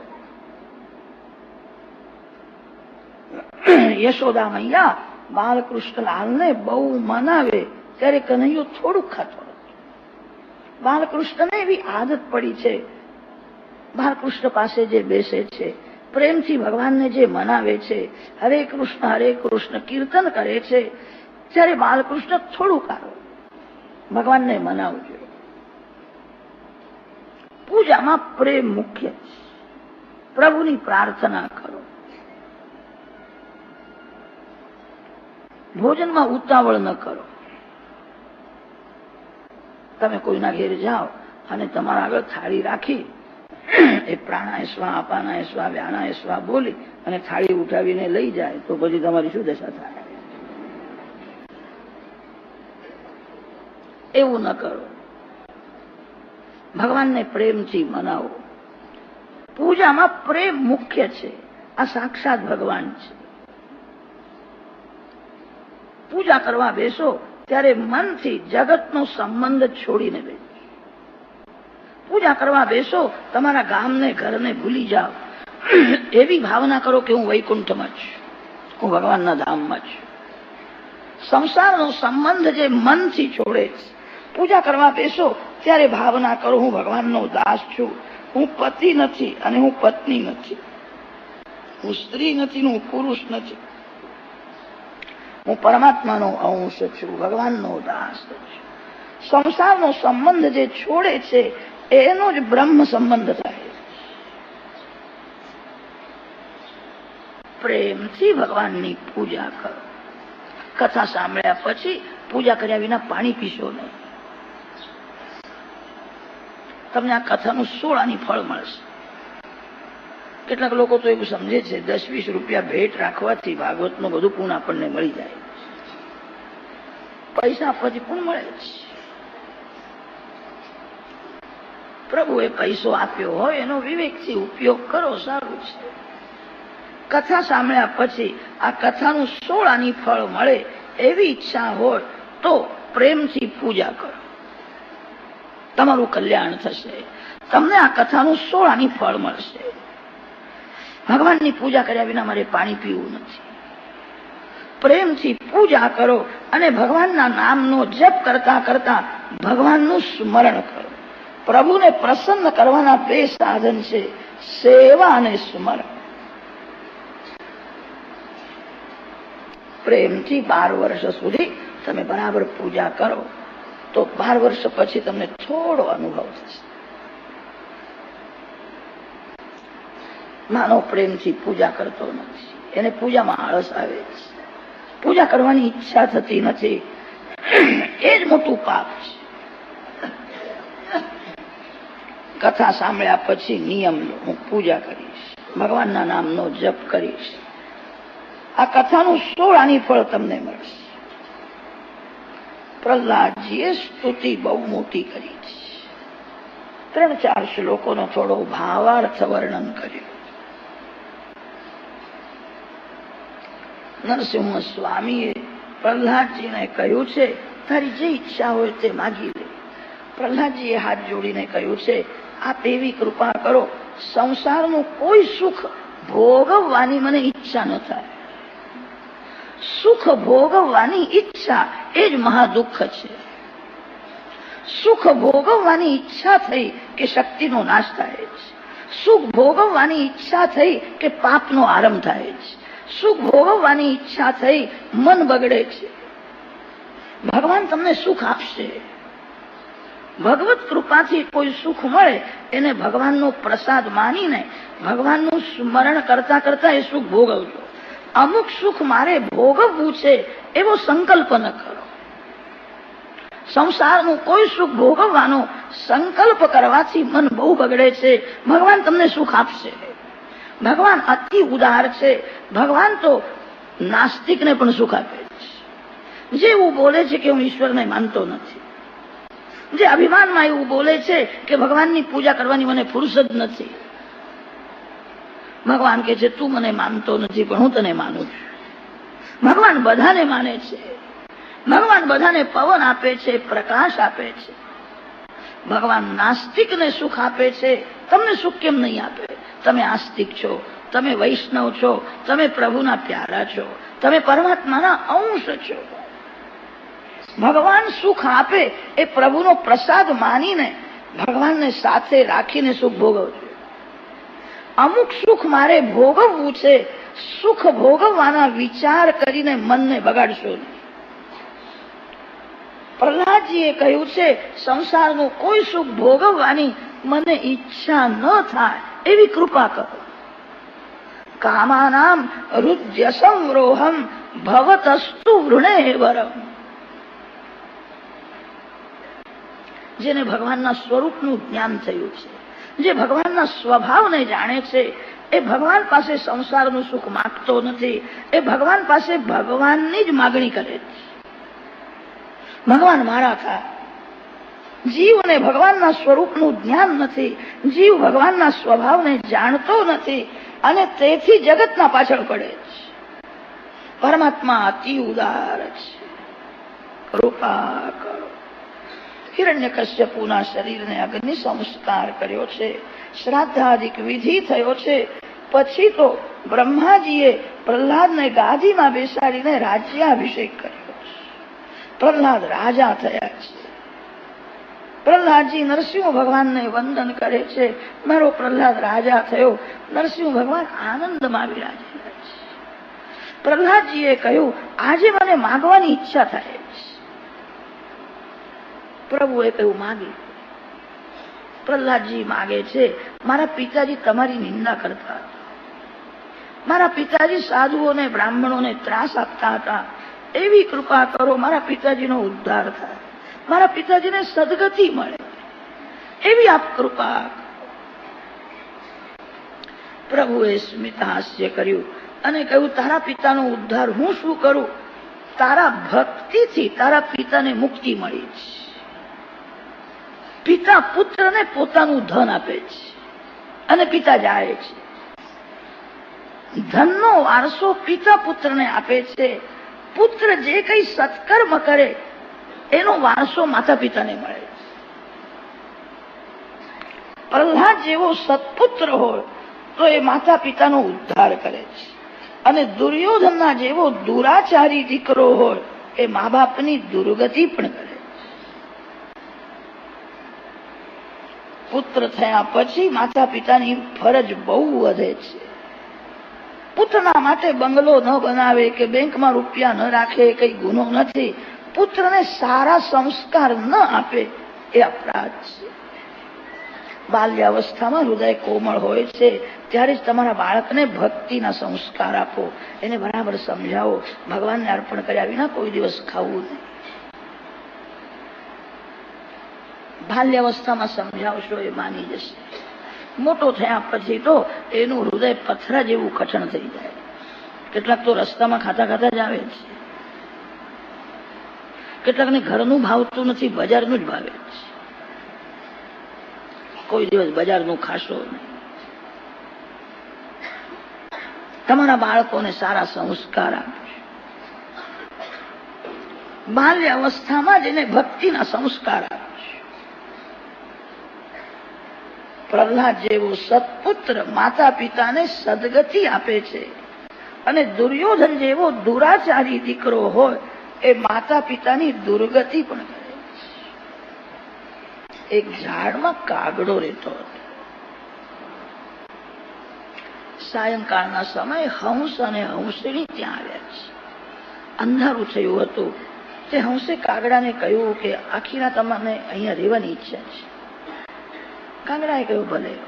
યશોદા મૈયા બાલકૃષ્ણલાલને બહુ મનાવે ત્યારે કનૈયો થોડુંક ખાતો હતો. બાલકૃષ્ણને એવી આદત પડી છે, બાલકૃષ્ણ પાસે જે બેસે છે, પ્રેમથી ભગવાનને જે મનાવે છે, હરે કૃષ્ણ કીર્તન કરે છે, ત્યારે બાલકૃષ્ણ થોડું કરો, ભગવાનને મનાવજો. પૂજામાં પ્રેમ મુખ્ય છે. પ્રભુની પ્રાર્થના કરો. ભોજનમાં ઉતાવળ ન કરો. તમે કોઈના ઘેર જાઓ અને તમારા આગળ થાળી રાખી એ પ્રાણાય સ્વાહા અપાનાય સ્વાહા વ્યાનાય સ્વાહા બોલી અને થાળી ઉઠાવીને લઈ જાય તો પછી તમારી શું દશા થાય? એવું ન કરો. ભગવાનને પ્રેમથી મનાવો. પૂજામાં પ્રેમ મુખ્ય છે. આ સાક્ષાત ભગવાન છે. પૂજા કરવા બેસો ત્યારે મનથી જગતનો સંબંધ છોડીને બેસો. પૂજા કરવા બેસો તમારા ગામને ઘરને ભૂલી જાઓ. એવી ભાવના કરો કે હું વૈકુંઠમાં છું, હું ભગવાનના ધામમાં છું. સંસારનો સંબંધ જે મનથી છોડે છે. પૂજા કરવા બેસો ત્યારે ભાવના કરો હું ભગવાનનો દાસ છું, હું પતિ નથી અને હું પત્ની નથી, હું સ્ત્રી નથી, હું પુરુષ નથી, હું પરમાત્માનો અંશ છું, ભગવાનનો દાસ છું. સંસારનો સંબંધ જે છોડે છે એનો જ બ્રહ્મ સંબંધ થાય. પ્રેમથી ભગવાનની પૂજા કરો. કથા સાંભળ્યા પછી પૂજા કર્યા વિના પાણી પીશો નહીં. તમને આ કથાનું 16 ફળ મળશે. કેટલાક લોકો તો એવું સમજે છે 10-20 રૂપિયા ભેટ રાખવાથી ભાગવતનું બધું પૂર્ણ આપણને મળી જાય. પૈસા આપવાથી પૂર્ણ મળે છે. પ્રભુએ પૈસો આપ્યો હોય એનો વિવેકથી ઉપયોગ કરો, સારું છે. કથા સાંભળ્યા પછી આ કથાનું 16 ફળ મળે એવી ઈચ્છા હોય તો પ્રેમથી પૂજા કરો. તમારું કલ્યાણ થશે. તમને આ કથાનું 16 ફળ મળશે. ભગવાનની પૂજા કર્યા વિના મારે પાણી પીવું નથી. પ્રેમથી પૂજા કરો અને ભગવાનના નામનો જપ કરતા કરતા ભગવાનનું સ્મરણ કરો. પ્રભુને પ્રસન્ન કરવાના 2 સાધન છે, સેવા અને સ્મરણ. પ્રેમથી 12 વર્ષ સુધી તમે બરાબર પૂજા કરો તો 12 વર્ષ પછી તમને થોડો અનુભવ થશે. માનવ પ્રેમથી પૂજા કરતો નથી, એને પૂજામાં આળસ આવે છે, પૂજા કરવાની ઈચ્છા થતી નથી. એ જ મોટું પાપ છે. કથા સાંભળ્યા પછી નિયમ લો, હું પૂજા કરીશ, ભગવાનના નામનો જપ કરીશ. આ કથાનું 16 ફળ તમને મળશે. પ્રહલાદજીએ સ્તુતિ બહુ મોટી કરી છે. 3-4 શ્લોકોનો થોડો ભાવાર્થ વર્ણન કર્યું. નરસિંહ સ્વામીએ પ્રહલાદજીને કહ્યું છે તારી જે ઈચ્છા હોય તે માગી લે. પ્રહલાદજીએ હાથ જોડીને કહ્યું છે આપ એવી કૃપા કરો સંસારનું કોઈ સુખ ભોગવવાની મને ઈચ્છા ન થાય. સુખ ભોગવવાની ઈચ્છા એ જ મહાદુઃખ છે. સુખ ભોગવવાની ઈચ્છા થઈ કે શક્તિનો નાશ થાય છે. સુખ ભોગવવાની ઈચ્છા થઈ કે પાપનો આરંભ થાય છે. સુખ ભોગવવાની ઈચ્છા થઈ મન બગડે છે. ભગવાન તમને સુખ આપશે. ભગવત કૃપાથી કોઈ સુખ મળે એને ભગવાનનો પ્રસાદ માનીને ભગવાનનું સ્મરણ કરતા કરતા એ સુખ ભોગવજો. અમુક સુખ મારે ભોગવવું છે એવો સંકલ્પ ન કરો. સંસારનું કોઈ સુખ ભોગવવાનો સંકલ્પ કરવાથી મન બહુ બગડે છે. ભગવાન તમને સુખ આપશે. ભગવાન અતિ ઉદાર છે. ભગવાન તો નાસ્તિકને પણ સુખ આપે છે. જે એવું બોલે છે કે હું ઈશ્વરને માનતો નથી, જે અભિમાનમાં એવું બોલે છે કે ભગવાનની પૂજા કરવાની મને ફુરસદ નથી. ભગવાન કહે છે તું મને માનતો નથી પણ હું તને માનું છું. ભગવાન બધાને માને છે. ભગવાન બધાને પવન આપે છે, પ્રકાશ આપે છે. ભગવાન નાસ્તિકને સુખ આપે છે, તમને સુખ કેમ નહીં આપે? તમે આસ્તિક છો, તમે વૈષ્ણવ છો, તમે પ્રભુના પ્યારા છો, તમે પરમાત્માના અંશ છો. ભગવાન સુખ આપે એ પ્રભુનો પ્રસાદ માનીને ભગવાનને સાથે રાખીને સુખ ભોગવજો. અમુક સુખ મારે ભોગવવું છે, સુખ ભોગવવાના વિચાર કરીને મનને બગાડશો નહીં. પ્રહલાદજીએ કહ્યું છે સંસારનું કોઈ સુખ ભોગવવાની મને ઈચ્છા ન થાય એવી કૃપા કરો. કામાનામ રુદ્ય સંરોહમ ભવતસ્તુ વૃણેવરમ. જેને ભગવાનના સ્વરૂપનું જ્ઞાન થયું છે, જે ભગવાનના સ્વભાવને જાણે છે, એ ભગવાન પાસે સંસારનું સુખ માંગતો નથી. એ ભગવાન પાસે ભગવાનની જ માગણી કરે છે. ભગવાન મારા થાય. જીવને ભગવાનના સ્વરૂપનું જ્ઞાન નથી, જીવ ભગવાનના સ્વભાવને જાણતો નથી અને તેથી જગતના પાછળ પડે છે. પરમાત્મા અતિ ઉદાર છે. કૃપા કરો. હિરણ્યકશ્યપુના શરીરને અગ્નિ સંસ્કાર કર્યો છે, શ્રાદ્ધાદિક વિધિ થયો છે. પછી તો બ્રહ્માજીએ પ્રહલાદને ગાદીમાં બેસાડીને રાજ્યાભિષેક કર્યો છે. પ્રહલાદ રાજા થયા છે. પ્રહલાદજી નરસિંહ ભગવાનને વંદન કરે છે. મારો પ્રહલાદ રાજા થયો. નરસિંહ ભગવાન આનંદમાં વિરાજેલા છે. પ્રહલાદજીએ કહ્યું આજે મને માગવાની ઈચ્છા થાય છે. પ્રભુએ કહ્યું માગી. પ્રહલાદજી માગે છે મારા પિતાજી તમારી નિંદા કરતા હતા. મારા પિતાજી સાધુઓને બ્રાહ્મણોને ત્રાસ આપતા હતા. એવી કૃપા કરો મારા પિતાજીનો ઉદ્ધાર થાય, મારા પિતાજીને સદગતિ મળે, એવી આપ કૃપા. પ્રભુએ સ્મિત હાસ્ય કર્યું અને કહ્યું તારા પિતાનો ઉદ્ધાર હું શું કરું? તારા ભક્તિથી તારા પિતાને મુક્તિ મળી છે. પિતા પુત્રને પોતાનું ધન આપે છે અને પિતા જાય છે. ધનનો વારસો પિતા પુત્રને આપે છે. પુત્ર જે કઈ સત્કર્મ કરે એનો વારસો માતા પિતાને મળે છે. પ્રહલાદ જેવો સત્પુત્ર હોય તો એ માતા પિતાનો ઉદ્ધાર કરે છે અને દુર્યોધનના જેવો દુરાચારી દીકરો હોય એ મા બાપની દુર્ગતિ પણ કરે છે. પુત્ર થયા પછી માતા પિતાની ફરજ બહુ વધે છે. પુત્રના માટે બંગલો ન બનાવે કે બેંકમાં રૂપિયા ન રાખે કઈ ગુનો નથી. પુત્રને સારા સંસ્કાર ન આપે એ અપરાધ છે. બાલ્યાવસ્થામાં હૃદય કોમળ હોય છે ત્યારે જ તમારા બાળકને ભક્તિના સંસ્કાર આપો, એને બરાબર સમજાવો. ભગવાનને અર્પણ કર્યા વિના કોઈ દિવસ ખાવું નહીં. બાલ્યાવસ્થામાં સમજાવશો એ માની જશે. મોટો થયા પછી તો એનું હૃદય પથરા જેવું કઠણ થઈ જાય. કેટલાક તો રસ્તામાં ખાતા ખાતા જ આવે છે. કેટલાકને ઘરનું ભાવતું નથી, બજારનું જ ભાવે છે. કોઈ દિવસ બજારનું ખાશો નહીં. તમારા બાળકોને સારા સંસ્કાર આપજો. બાલ્ય અવસ્થામાં જ એને ભક્તિના સંસ્કાર આપજો. પ્રહલાદ જેવો સત્પુત્ર માતા પિતાને સદગતિ આપે છે અને દુર્યોધન જેવો દુરાચારી દીકરો હોય એ માતા પિતાની દુર્ગતિ પણ કરે છે. એક ઝાડમાં કાગડો રહેતો હતો. સાયંકાળના સમયે હંસ અને હંસણી ત્યાં આવ્યા છે. અંધારું થયું હતું. તે હંસે કાગડાને કહ્યું કે આખી રાત તમને અહીંયા રહેવાની ઈચ્છા છે. કાગડાએ કહ્યું ભલે.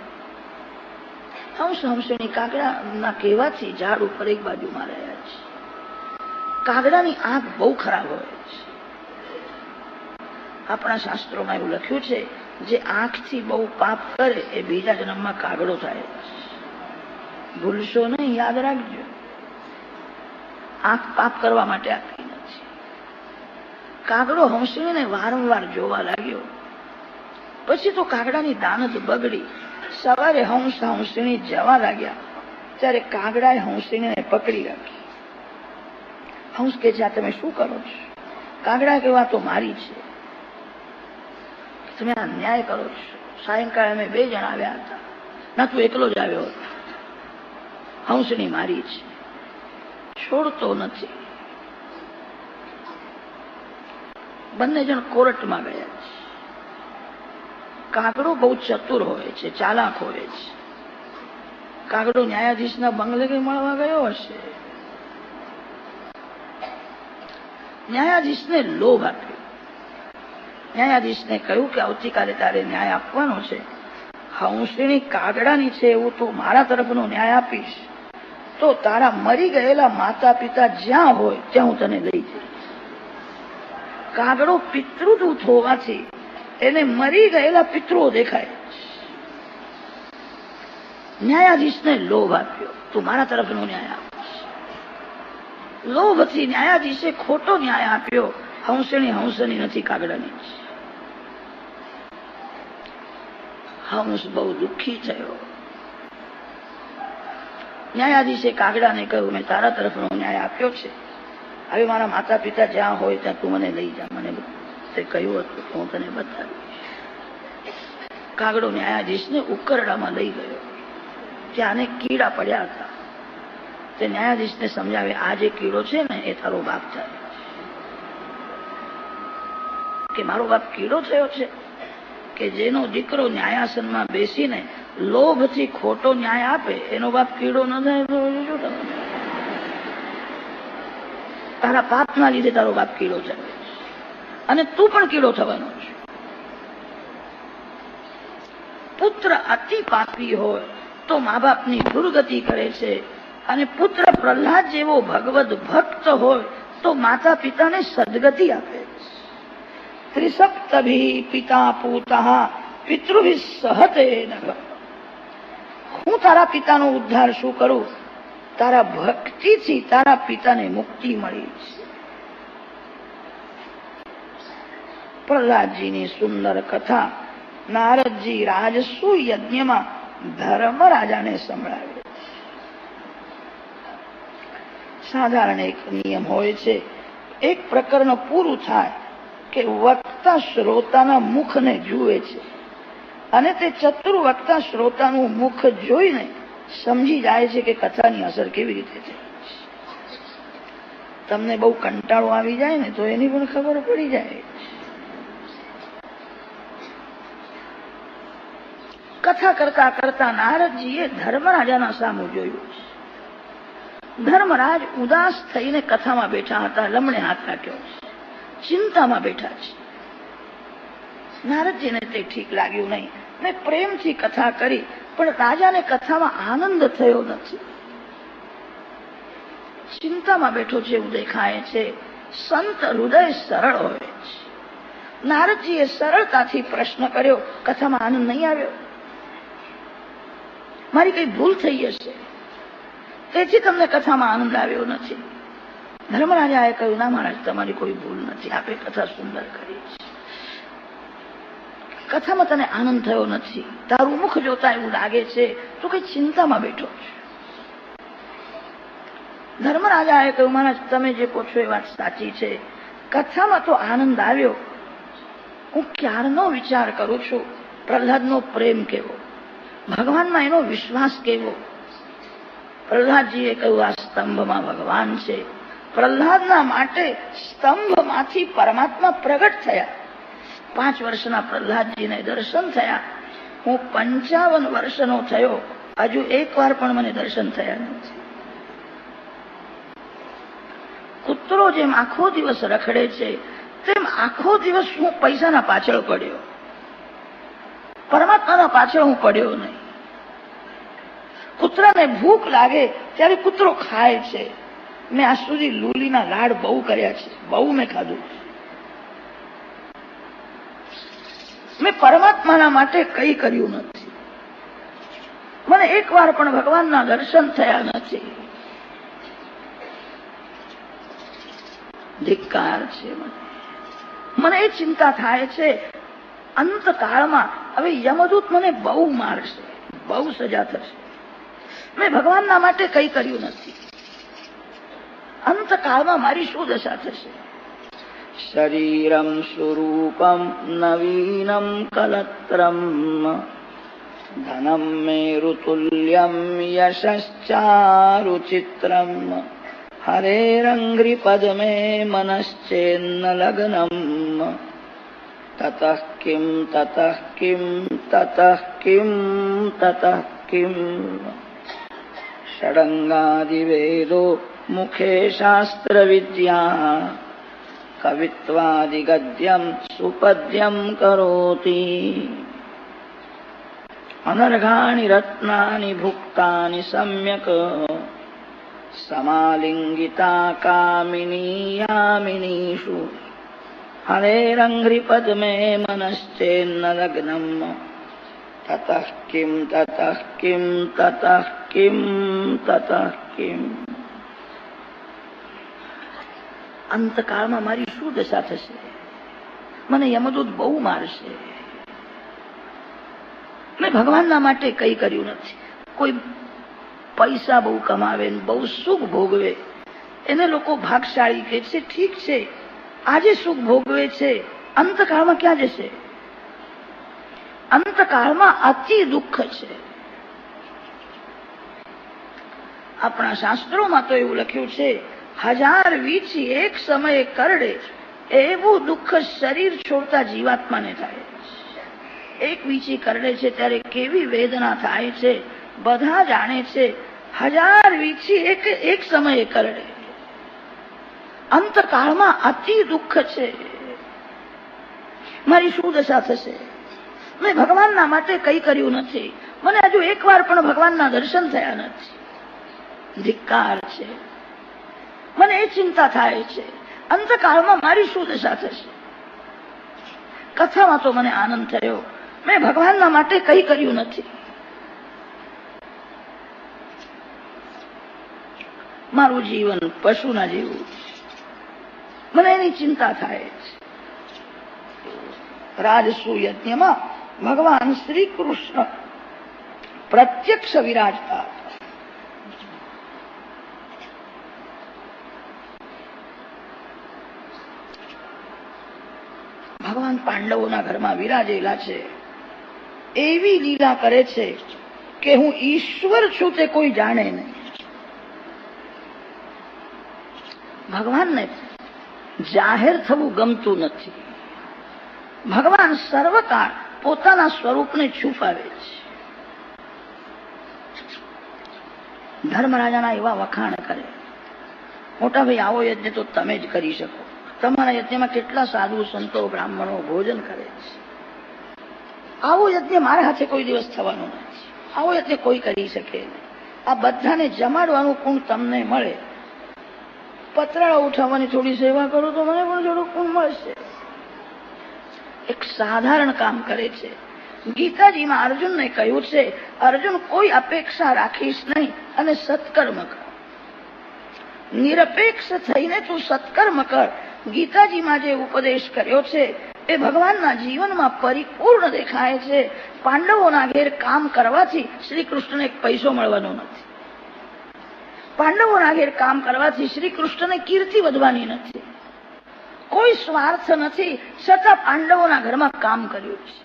હંસ હંસણી કાગડાના કહેવાથી ઝાડ ઉપર એક બાજુમાં રહ્યા છે. કાગડાની આંખ બહુ ખરાબ હોય છે. આપણા શાસ્ત્રોમાં એવું લખ્યું છે જે આંખથી બહુ પાપ કરે એ બીજા જન્મમાં કાગડો થાય છે. ભૂલશો નહીં, યાદ રાખજો. આંખ પાપ કરવા માટે આપી નથી. કાગડો હંસણીને વારંવાર જોવા લાગ્યો. પછી તો કાગડાની દાનત બગડી. સવારે હંસ હંસણી જવા લાગ્યા ત્યારે કાગડાએ હંસણીને પકડી રાખી. હંસ કે છે, તમે શું કરો છો? કાગડા કેવા તો મારી છે, તમે આ ન્યાય કરો છો. સાયંકાળે અમે 2 જણ આવ્યા હતા, ના તું એકલો જ આવ્યો હતો. હંસણી મારી છે, છોડતો નથી. બંને જણ કોર્ટમાં ગયા છે. કાગડો બહુ ચતુર હોય છે, ચાલાક હોય છે. કાગડો ન્યાયાધીશના બંગલે કઈ મળવા ગયો હશે. ન્યાયાધીશને લોભ આપ્યો. ન્યાયાધીશને કહ્યું કે આવતીકાલે તારે ન્યાય આપવાનો છે. હંસણી કાગડાની છે એવું તું મારા તરફનો ન્યાય આપીશ તો તારા મરી ગયેલા માતા પિતા જ્યાં હોય ત્યાં હું તને લઈ જઈશ. કાગડો પિતૃદૂત હોવાથી એને મરી ગયેલા પિતૃઓ દેખાય. ન્યાયાધીશને લોભ આપ્યો, તું મારા તરફનો ન્યાય આપીશ. લોભથી ન્યાયાધીશે ખોટો ન્યાય આપ્યો. હંસણી હંસની નથી, કાગડાની છે. હંસ બહુ દુઃખી થયો. ન્યાયાધીશે કાગડાને કહ્યું, મેં તારા તરફનો ન્યાય આપ્યો છે, હવે મારા માતા પિતા જ્યાં હોય ત્યાં તું મને લઈ જા. મને તે કહ્યું હતું હું તને બતાવીશ. કાગડો ન્યાયાધીશને ઉકરડામાં લઈ ગયો. ત્યાં અનેક કીડા પડ્યા હતા. તે ન્યાયાધીશને સમજાવે, આ જે કીડો છે ને એ તારો બાપ થાય. કે મારો બાપ કીડો થયો છે? કે જેનો દીકરો ન્યાયાસનમાં બેસીને લોભથી ખોટો ન્યાય આપે એનો બાપ કીડો ન થાય તો શું થવાનું? તારા પાપના લીધે તારો બાપ કીડો થયો અને તું પણ કીડો થવાનો છે. પુત્ર અતિ પાપી હોય તો મા બાપની દુર્ગતિ કરે છે, અને પુત્ર પ્રહલાદ જેવો ભગવદ ભક્ત હોય તો માતા પિતાને સદગતિ આપે. ત્રિસપ્તભી પિતા પૂતા પિતૃભી સહતે નઃ. હું તારા પિતાનો ઉદ્ધાર શું કરું? તારા ભક્તિથી તારા પિતાને મુક્તિ મળી છે. પ્રહલાદજીની સુંદર કથા નારદજી રાજસુ યજ્ઞમાં ધર્મરાજાને સંભળાવે. સાધારણ એક નિયમ હોય છે, એક પ્રકરણ પૂરું થાય કે વક્તા શ્રોતાના મુખને જુએ છે અને તે ચતુર વક્તા શ્રોતાનું મુખ જોઈને સમજી જાય છે કે કથાની અસર કેવી રીતે છે. તમને બહુ કંટાળો આવી જાય ને તો એની પણ ખબર પડી જાય. કથા કરતા કરતા નારદજીએ ધર્મરાજાના સામું જોયું. ધર્મરાજ ઉદાસ થઈને કથામાં બેઠા હતા, લમણે હાથ રાખ્યો, ચિંતામાં બેઠા છે. નારદજીને તે ઠીક લાગ્યું નહીં. મેં પ્રેમથી કથા કરી પણ રાજાને કથામાં આનંદ થયો નથી. ચિંતામાં બેઠો છે એવું દેખાય છે. સંત હૃદય સરળ હોય છે. નારદજીએ સરળતાથી પ્રશ્ન કર્યો, કથામાં આનંદ નહીં આવ્યો? મારી કઈ ભૂલ થઈ હશે, તેથી તમને કથામાં આનંદ આવ્યો નથી. ધર્મરાજાએ કહ્યું, ના મહારાજ, તમારી કોઈ ભૂલ નથી, આપે કથા સુંદર કરી છે. કથામાં તને આનંદ થયો નથી, તારું મુખ જોતા એવું લાગે છે તું કઈ ચિંતામાં બેઠો છે. ધર્મરાજાએ કહ્યું, મહારાજ, તમે જે કહો છો એ વાત સાચી છે, કથામાં તો આનંદ આવ્યો. હું ક્યારનો વિચાર કરું છું પ્રહલાદનો પ્રેમ કેવો, ભગવાનમાં એનો વિશ્વાસ કેવો. પ્રહલાદજીએ કહ્યું, આ સ્તંભમાં ભગવાન છે. પ્રહલાદના માટે સ્તંભમાંથી પરમાત્મા પ્રગટ થયા. 5 વર્ષના પ્રહલાદજીને દર્શન થયા. હું 55 વર્ષનો થયો, હજુ એકવાર પણ મને દર્શન થયા નથી. કૂતરો જેમ આખો દિવસ રખડે છે તેમ આખો દિવસ હું પૈસાના પાછળ પડ્યો, પરમાત્માના પાછળ હું પડ્યો નહીં. કૂતરાને ભૂખ લાગે ત્યારે કૂતરો ખાય છે. મેં આજ સુધી લૂલીના લાડ બહુ કર્યા છે, બહુ મેં ખાધું. મેં પરમાત્માના માટે કઈ કર્યું નથી. મને એકવાર પણ ભગવાનના દર્શન થયા નથી. ધિક્કાર છે. મને એ ચિંતા થાય છે અંતકાળમાં હવે યમદૂત મને બહુ મારશે, બહુ સજા થશે. મેં ભગવાનના માટે કંઈ કર્યું નથી. અંતકાળમાં મારી શું દશા થશે? શરીરમ સ્વરૂપમ નવીનમ કલત્રમ ધનમ મેરુતુલ્યમ યશશ્ચારુચિત્રમ હરેરંઘ્રી પદ્મે મનશ્ચેન્ન લગ્નમ તતઃ કિમ તતઃ કિમ તતઃ કિમ તતઃ કિમ ષડંગાદિવેદો મુખે શાસ્ત્ર વિદ્યા કવિત્વાદિગદ્યમ સુપદ્યમ કરોતિ અનર્ઘાણિ રત્નાનિ ભુક્તાનિ સમ્યક સમાલિંગિતા કામિની યામિનીષુ હરેરંઘ્રી પદ્મે મનશ્ચેન્ન લગ્નમ તતઃ કિમ તતઃ કિમ તતઃ કિમ તતઃ કિમ. અંતકાળમાં મારી શું દશા થશે? મને યમદૂત બહુ મારશે. મેં ભગવાનના માટે કંઈ કર્યું નથી. કોઈ પૈસા બહુ કમાવે, બહુ સુખ ભોગવે, એને લોકો ભાગશાળી કહે છે. ઠીક છે, આજે સુખ ભોગવે છે, અંતકાળમાં ક્યાં જશે? અંતકાળમાં અતિ દુઃખ છે. આપણા શાસ્ત્રોમાં તો એવું લખ્યું છે, 1000 વીછી એક સમયે કરડે એવું દુઃખ શરીર છોડતા જીવાત્માને થાય. એક વીછી કરડે છે ત્યારે કેવી વેદના થાય છે બધા જાણે છે. 1000 વીછી એક સમયે કરડે. અંતકાળમાં અતિ દુઃખ છે. મારી શું દશા થશે? મેં ભગવાનના માટે કંઈ કર્યું નથી. મને હજુ એકવાર પણ ભગવાનના દર્શન થયા નથી. ધિક્કાર છે. મને એ ચિંતા થાય છે, અંતકાળમાં મારી શું દશા થશે? કથામાં તો મને આનંદ થયો. મેં ભગવાનના માટે કંઈ કર્યું નથી. મારું જીવન પશુના જેવું છે. મને એની ચિંતા થાય છે. રાજસુ યજ્ઞમાં ભગવાન શ્રી કૃષ્ણ પ્રત્યક્ષ વિરાજતા હતા. ભગવાન પાંડવોના ઘરમાં વિરાજેલા છે. એવી લીલા કરે છે કે હું ઈશ્વર છું તે કોઈ જાણે નહીં. ભગવાનને જાહેર થવું ગમતું નથી. ભગવાન સર્વકાળ પોતાના સ્વરૂપને છુપાવે છે. ધર્મરાજાના એવા વખાણ કરે, મોટા ભાઈ આવો યજ્ઞ તો તમે જ કરી શકો. તમારા યજ્ઞમાં કેટલા સાધુ સંતો બ્રાહ્મણો ભોજન કરે છે. આવો યજ્ઞ મારા હાથે કોઈ દિવસ થવાનો નથી. આવો યજ્ઞ કોઈ કરી શકે નહીં. આ બધાને જમાડવાનું ગુણ તમને મળે. પતરાળા ઉઠાવવાની થોડી સેવા કરો તો મને પણ થોડું ગુણ મળશે. એક સાધારણ કામ કરે છે. ગીતાજીમાં અર્જુનને કહ્યું છે, અર્જુન કોઈ અપેક્ષા રાખીશ નહીં અને સત્કર્મ કર. નિરપેક્ષ થઈને તું સત્કર્મ કર. ગીતાજીમાં જે ઉપદેશ કર્યો છે એ ભગવાનના જીવનમાં પરિપૂર્ણ દેખાય છે. પાંડવોના ઘેર કામ કરવાથી શ્રી કૃષ્ણને એક પૈસો મળવાનો નથી. પાંડવોના ઘેર કામ કરવાથી શ્રી કૃષ્ણને કીર્તિ વધવાની નથી. કોઈ સ્વાર્થ નથી, છતાં પાંડવોના ઘરમાં કામ કર્યું છે.